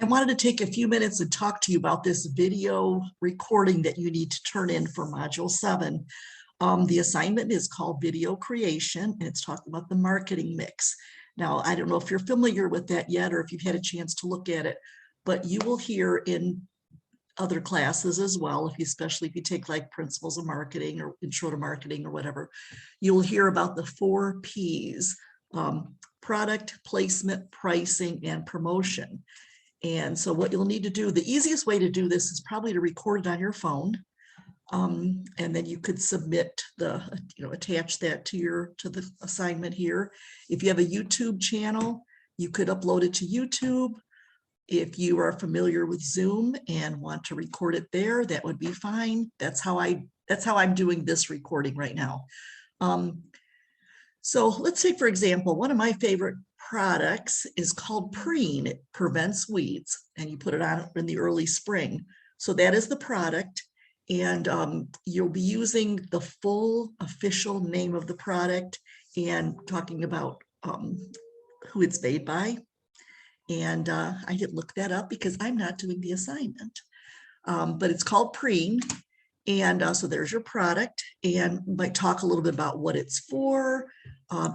I wanted to take a few minutes and talk to you about this video recording that you need to turn in for Module 7. The assignment is called Video Creation, and it's talking about the marketing mix. Now, I don't know if you're familiar with that yet or if you've had a chance to look at it, but you will hear in other classes as well, especially if you take like Principles of Marketing or Intro to Marketing or whatever, you'll hear about the 4 Ps, product, placement, pricing, and promotion. And so what you'll need to do, the easiest way to do this is probably to record it on your phone. And then you could submit attach that to the assignment here. If you have a YouTube channel, you could upload it to YouTube. If you are familiar with Zoom and want to record it there, that would be fine. That's how I'm doing this recording right now. So let's say, for example, one of my favorite products is called Preen. It prevents weeds, and you put it on in the early spring. So that is the product, and you'll be using the full official name of the product and talking about who it's made by. And I didn't look that up because I'm not doing the assignment, but it's called Preen. And so there's your product, and we might talk a little bit about what it's for.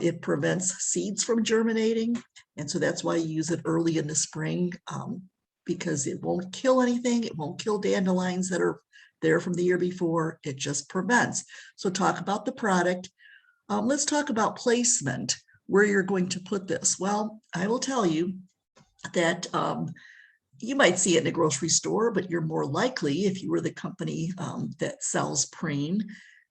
It prevents seeds from germinating, and so that's why you use it early in the spring, because it won't kill anything. It won't kill dandelions that are there from the year before. It just prevents. So talk about the product. Let's talk about placement, where you're going to put this. Well, I will tell you that you might see it in a grocery store, but you're more likely, if you were the company that sells Preen,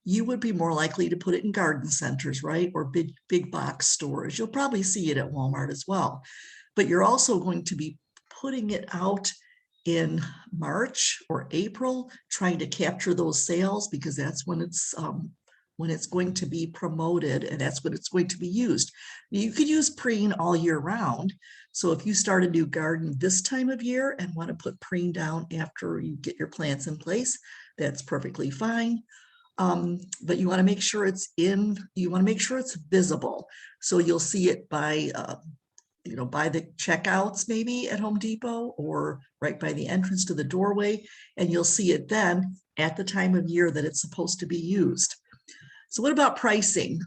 you would be more likely to put it in garden centers, right? Or big box stores. You'll probably see it at Walmart as well. But you're also going to be putting it out in March or April, trying to capture those sales, because that's when it's going to be promoted, and that's when it's going to be used. You could use Preen all year round. So if you start a new garden this time of year and want to put Preen down after you get your plants in place, that's perfectly fine. But you want to make sure it's visible. So you'll see it by the checkouts maybe at Home Depot, or right by the entrance to the doorway. And you'll see it then at the time of year that it's supposed to be used. So what about pricing?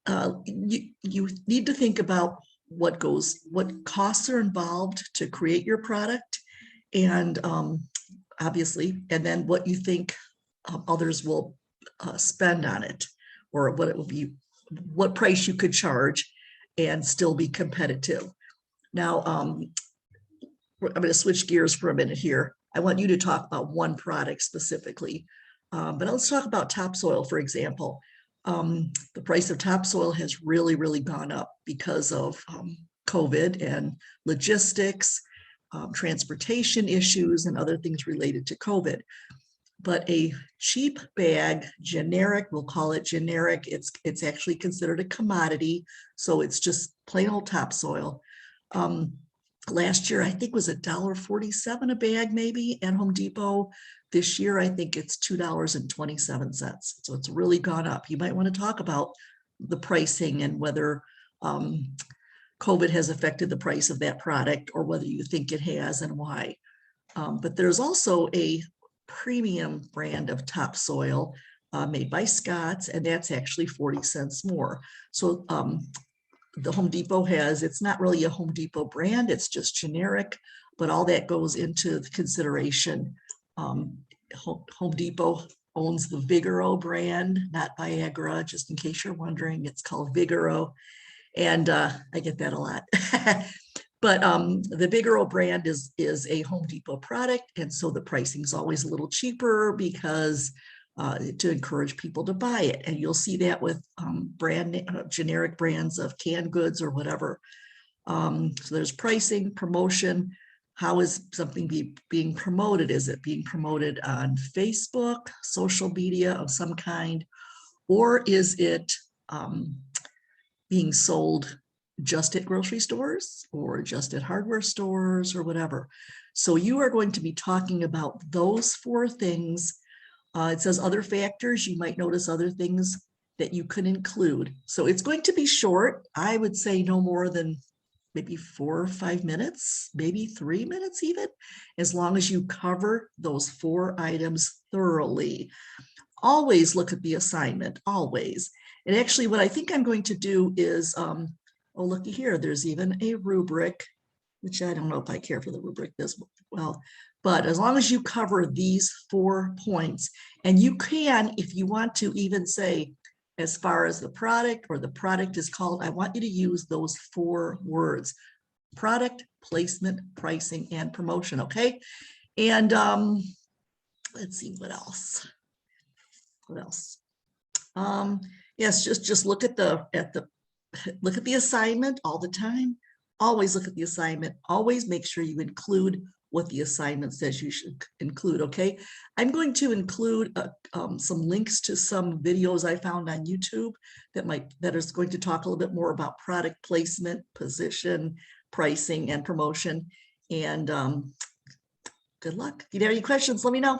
You need to think about what costs are involved to create your product, and obviously, and then what you think others will spend on it, or what it will be, what price you could charge and still be competitive. Now, I'm going to switch gears for a minute here. I want you to talk about one product specifically. But let's talk about topsoil, for example. The price of topsoil has really, really gone up because of COVID and logistics, transportation issues, and other things related to COVID. But a cheap bag, generic, we'll call it generic, it's actually considered a commodity. So it's just plain old topsoil. Last year, I think was $1.47 a bag, maybe at Home Depot. This year, I think it's $2.27. So it's really gone up. You might want to talk about the pricing and whether COVID has affected the price of that product, or whether you think it has and why. But there's also a premium brand of topsoil made by Scott's, and that's actually 40 cents more. So the Home Depot it's not really a Home Depot brand, it's just generic, but all that goes into the consideration. Home Depot owns the Vigoro brand, not Viagra, just in case you're wondering. It's called Vigoro, and I get that a lot. But the Vigoro brand is a Home Depot product, and so the pricing is always a little cheaper because to encourage people to buy it. And you'll see that with generic brands of canned goods or whatever. So there's pricing, promotion. How is something being promoted? Is it being promoted on Facebook, social media of some kind, or is it being sold just at grocery stores or just at hardware stores or whatever? So you are going to be talking about those 4 things. It says other factors. You might notice other things that you could include. So it's going to be short. I would say no more than maybe 4 or 5 minutes, maybe 3 minutes even, as long as you cover those 4 items thoroughly. Always look at the assignment, always. And actually what I think I'm going to do is, oh, looky here, there's even a rubric, which I don't know if I care for the rubric this well, but as long as you cover these 4 points, and you can, if you want to even say, as far as the product or the product is called, I want you to use those 4 words: product, placement, pricing, and promotion. Okay. And let's see what else. What else? Yes, just look at the look at the assignment all the time. Always look at the assignment. Always make sure you include what the assignment says you should include. Okay, I'm going to include some links to some videos I found on YouTube that is going to talk a little bit more about product placement, position, pricing, and promotion. And good luck. If you have any questions, let me know.